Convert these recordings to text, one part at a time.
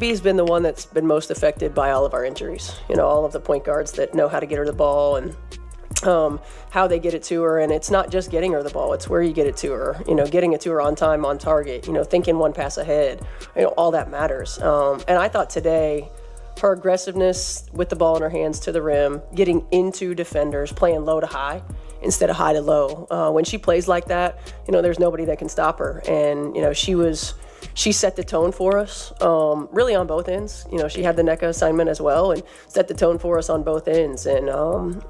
B's been the one that's been most affected by all of our injuries. You know, all of the point guards that know how to get her the ball and how they get it to her. And it's not just getting her the ball, it's where you get it to her, you know, getting it to her on time, on target, you know, thinking one pass ahead, you know, all that matters. And I thought today, her aggressiveness with the ball in her hands to the rim, getting into defenders, playing low to high instead of high to low. When she plays like that, you know, there's nobody that can stop her. And, you know, she set the tone for us, really on both ends. You know, she had the NECA assignment as well and set the tone for us on both ends. And,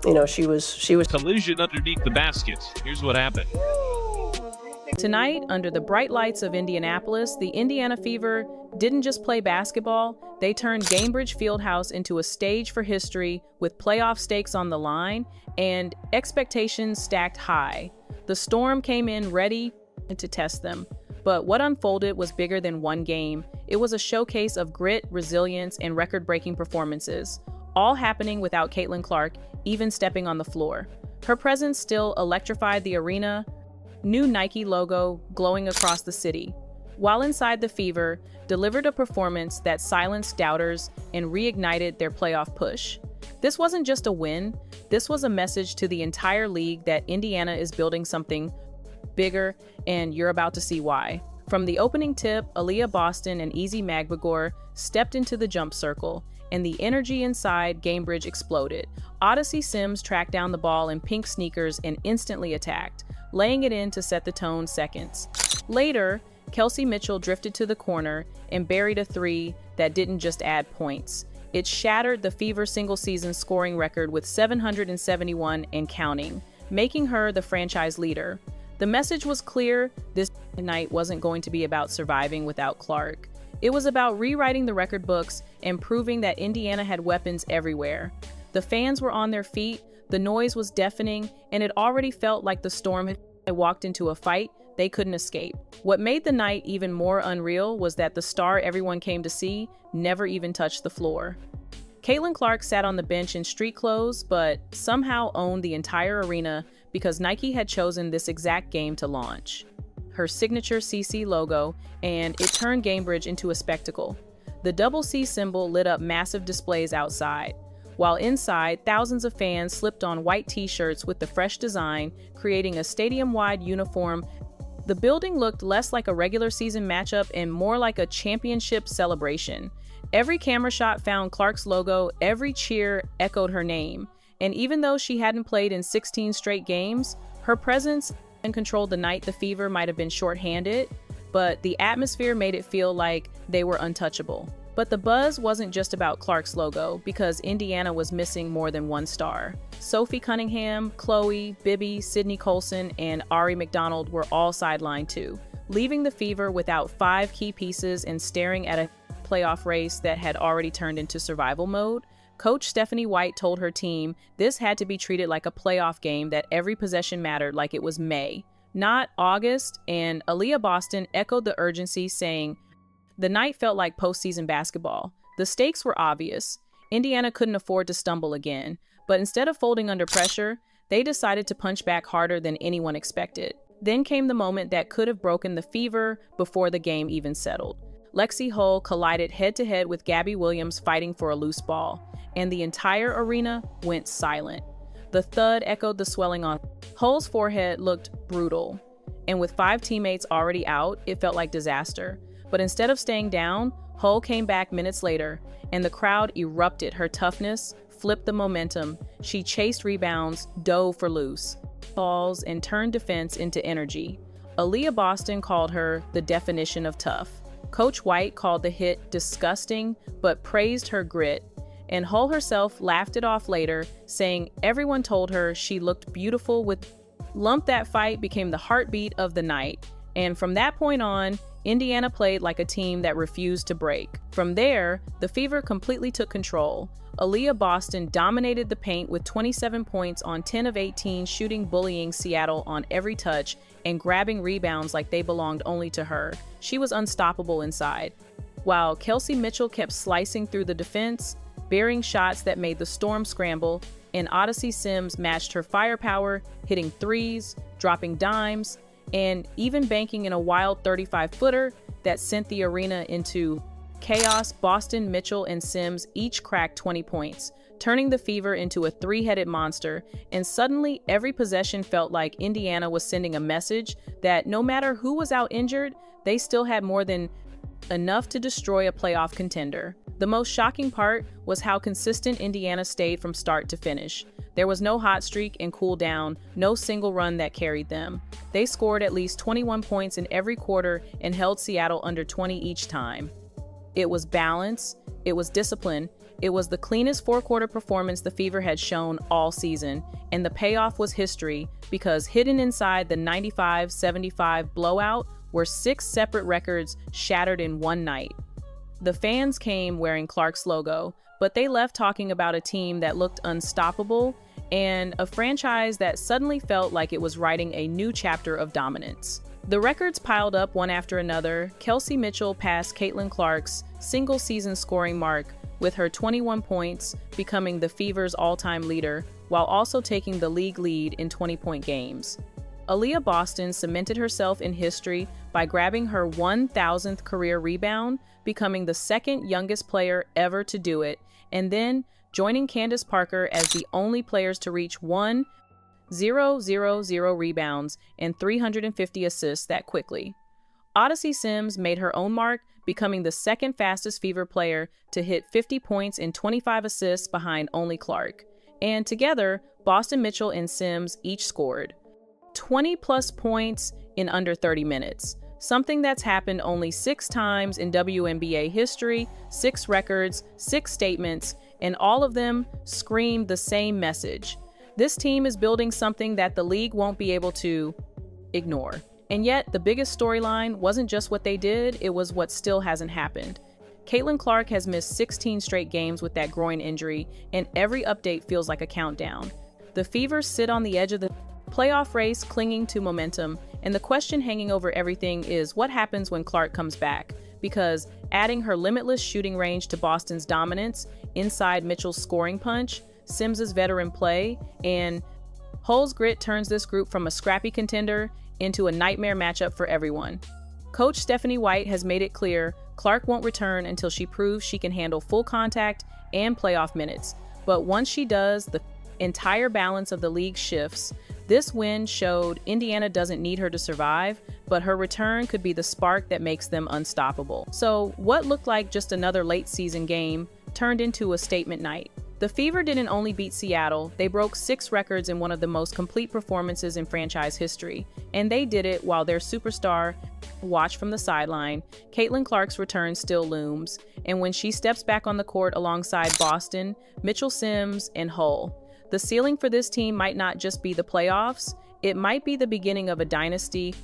you know, she was. Collision underneath the basket. Here's what happened. Tonight, under the bright lights of Indianapolis, the Indiana Fever didn't just play basketball, they turned Gainbridge Fieldhouse into a stage for history with playoff stakes on the line and expectations stacked high. The Storm came in ready to test them. But what unfolded was bigger than one game. It was a showcase of grit, resilience, and record-breaking performances, all happening without Caitlin Clark even stepping on the floor. Her presence still electrified the arena, new Nike logo glowing across the city, while inside the Fever delivered a performance that silenced doubters and reignited their playoff push. This wasn't just a win, this was a message to the entire league that Indiana is building something bigger, and you're about to see why. From the opening tip, Aaliyah Boston and Easy Magbagor stepped into the jump circle, and the energy inside Gainbridge exploded. Odyssey Sims tracked down the ball in pink sneakers and instantly attacked, laying it in to set the tone seconds. Later, Kelsey Mitchell drifted to the corner and buried a three that didn't just add points. It shattered the Fever single-season scoring record with 771 and counting, making her the franchise leader. The message was clear, this night wasn't going to be about surviving without Clark. It was about rewriting the record books and proving that Indiana had weapons everywhere. The fans were on their feet, the noise was deafening, and it already felt like the Storm had walked into a fight they couldn't escape. What made the night even more unreal was that the star everyone came to see never even touched the floor. Caitlin Clark sat on the bench in street clothes, but somehow owned the entire arena because Nike had chosen this exact game to launch. Her signature CC logo, and it turned Gainbridge into a spectacle. The double C symbol lit up massive displays outside, while inside, thousands of fans slipped on white t-shirts with the fresh design, creating a stadium-wide uniform. The building looked less like a regular season matchup and more like a championship celebration. Every camera shot found Clark's logo, every cheer echoed her name. And even though she hadn't played in 16 straight games, her presence and controlled the night. The Fever might have been shorthanded, but the atmosphere made it feel like they were untouchable. But the buzz wasn't just about Clark's logo, because Indiana was missing more than one star. Sophie Cunningham, Chloe, Bibby, Sydney Colson, and Ari McDonald were all sidelined too, leaving the Fever without 5 key pieces and staring at a playoff race that had already turned into survival mode. Coach Stephanie White told her team this had to be treated like a playoff game, that every possession mattered, like it was May, not August, and Aaliyah Boston echoed the urgency, saying, "The night felt like postseason basketball. The stakes were obvious. Indiana couldn't afford to stumble again, but instead of folding under pressure, they decided to punch back harder than anyone expected." Then came the moment that could have broken the Fever before the game even settled. Lexie Hull collided head-to-head with Gabby Williams fighting for a loose ball, and the entire arena went silent. The thud echoed the swelling on Hull's forehead. Looked brutal, and with 5 teammates already out, it felt like disaster. But instead of staying down, Hull came back minutes later, and the crowd erupted. Her toughness flipped the momentum. She chased rebounds, dove for loose balls, and turned defense into energy. Aaliyah Boston called her the definition of tough. Coach White called the hit disgusting, but praised her grit. And Hull herself laughed it off later, saying everyone told her she looked beautiful with lump. That fight became the heartbeat of the night. And from that point on, Indiana played like a team that refused to break. From there, the Fever completely took control. Aaliyah Boston dominated the paint with 27 points on 10 of 18 shooting, bullying Seattle on every touch and grabbing rebounds like they belonged only to her. She was unstoppable inside. While Kelsey Mitchell kept slicing through the defense, burying shots that made the Storm scramble, and Odyssey Sims matched her firepower, hitting threes, dropping dimes, and even banking in a wild 35-footer that sent the arena into chaos, Boston, Mitchell, and Sims each cracked 20 points, turning the Fever into a three-headed monster, and suddenly every possession felt like Indiana was sending a message that no matter who was out injured, they still had more than enough to destroy a playoff contender. The most shocking part was how consistent Indiana stayed from start to finish. There was no hot streak and cool down, no single run that carried them. They scored at least 21 points in every quarter and held Seattle under 20 each time. It was balance, it was discipline, it was the cleanest four-quarter performance the Fever had shown all season, and the payoff was history because hidden inside the 95-75 blowout were 6 separate records shattered in one night. The fans came wearing Clark's logo, but they left talking about a team that looked unstoppable and a franchise that suddenly felt like it was writing a new chapter of dominance. The records piled up one after another. Kelsey Mitchell passed Caitlin Clark's single-season scoring mark with her 21 points, becoming the Fever's all-time leader, while also taking the league lead in 20-point games. Aaliyah Boston cemented herself in history by grabbing her 1,000th career rebound, becoming the second youngest player ever to do it, and then joining Candace Parker as the only players to reach 1,000 rebounds and 350 assists that quickly. Odyssey Sims made her own mark, becoming the second fastest Fever player to hit 50 points and 25 assists behind only Clark. And together, Boston, Mitchell, and Sims each scored 20-plus points in under 30 minutes. Something that's happened only 6 times in WNBA history, 6 records, 6 statements, and all of them screamed the same message. This team is building something that the league won't be able to ignore. And yet, the biggest storyline wasn't just what they did, it was what still hasn't happened. Caitlin Clark has missed 16 straight games with that groin injury, and every update feels like a countdown. The Fever sit on the edge of the playoff race, clinging to momentum, and the question hanging over everything is what happens when Clark comes back? Because adding her limitless shooting range to Boston's dominance, inside Mitchell's scoring punch, Sims's veteran play, and Hull's grit turns this group from a scrappy contender into a nightmare matchup for everyone. Coach Stephanie White has made it clear Clark won't return until she proves she can handle full contact and playoff minutes. But once she does, the entire balance of the league shifts. This win showed Indiana doesn't need her to survive, but her return could be the spark that makes them unstoppable. So what looked like just another late season game turned into a statement night. The Fever didn't only beat Seattle, they broke 6 records in one of the most complete performances in franchise history. And they did it while their superstar watched from the sideline. Caitlin Clark's return still looms, and when she steps back on the court alongside Boston, Mitchell, Sims, and Hull, the ceiling for this team might not just be the playoffs, it might be the beginning of a dynasty.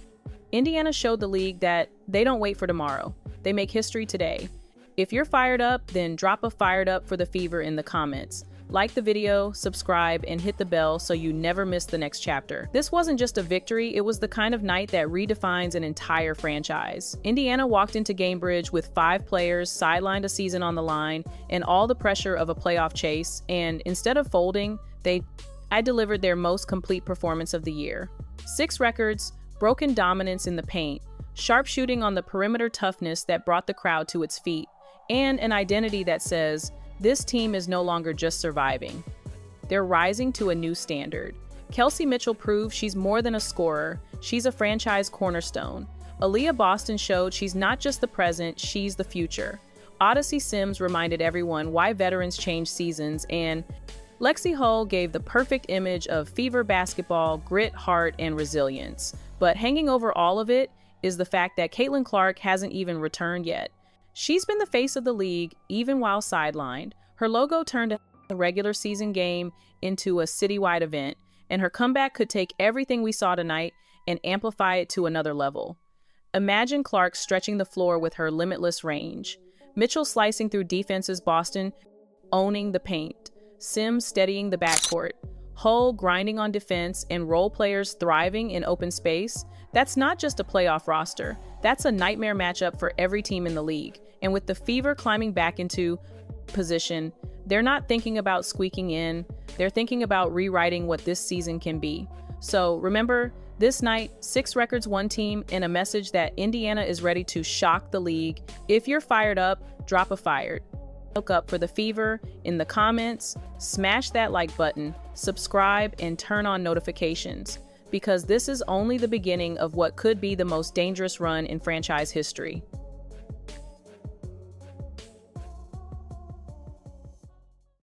Indiana showed the league that they don't wait for tomorrow, they make history today. If you're fired up, then drop a fired up for the Fever in the comments. Like the video, subscribe, and hit the bell so you never miss the next chapter. This wasn't just a victory, it was the kind of night that redefines an entire franchise. Indiana walked into Gainbridge with 5 players, sidelined a season on the line, and all the pressure of a playoff chase, and instead of folding, I delivered their most complete performance of the year. 6 records, broken dominance in the paint, sharp shooting on the perimeter, toughness that brought the crowd to its feet, and an identity that says, this team is no longer just surviving. They're rising to a new standard. Kelsey Mitchell proved she's more than a scorer, she's a franchise cornerstone. Aaliyah Boston showed she's not just the present, she's the future. Odyssey Sims reminded everyone why veterans change seasons, and Lexie Hull gave the perfect image of Fever basketball, grit, heart, and resilience. But hanging over all of it is the fact that Caitlin Clark hasn't even returned yet. She's been the face of the league, even while sidelined. Her logo turned a regular season game into a citywide event, and her comeback could take everything we saw tonight and amplify it to another level. Imagine Clark stretching the floor with her limitless range, Mitchell slicing through defenses, Boston owning the paint, Sims steadying the backcourt, Hull grinding on defense, and role players thriving in open space. That's not just a playoff roster, that's a nightmare matchup for every team in the league. And with the Fever climbing back into position, they're not thinking about squeaking in, they're thinking about rewriting what this season can be. So remember, This night, 6 records, 1 team, and a message that Indiana is ready to shock the league. If you're fired up, drop a fired. Look up for the Fever in the comments, smash that like button, subscribe, and turn on notifications, because this is only the beginning of what could be the most dangerous run in franchise history.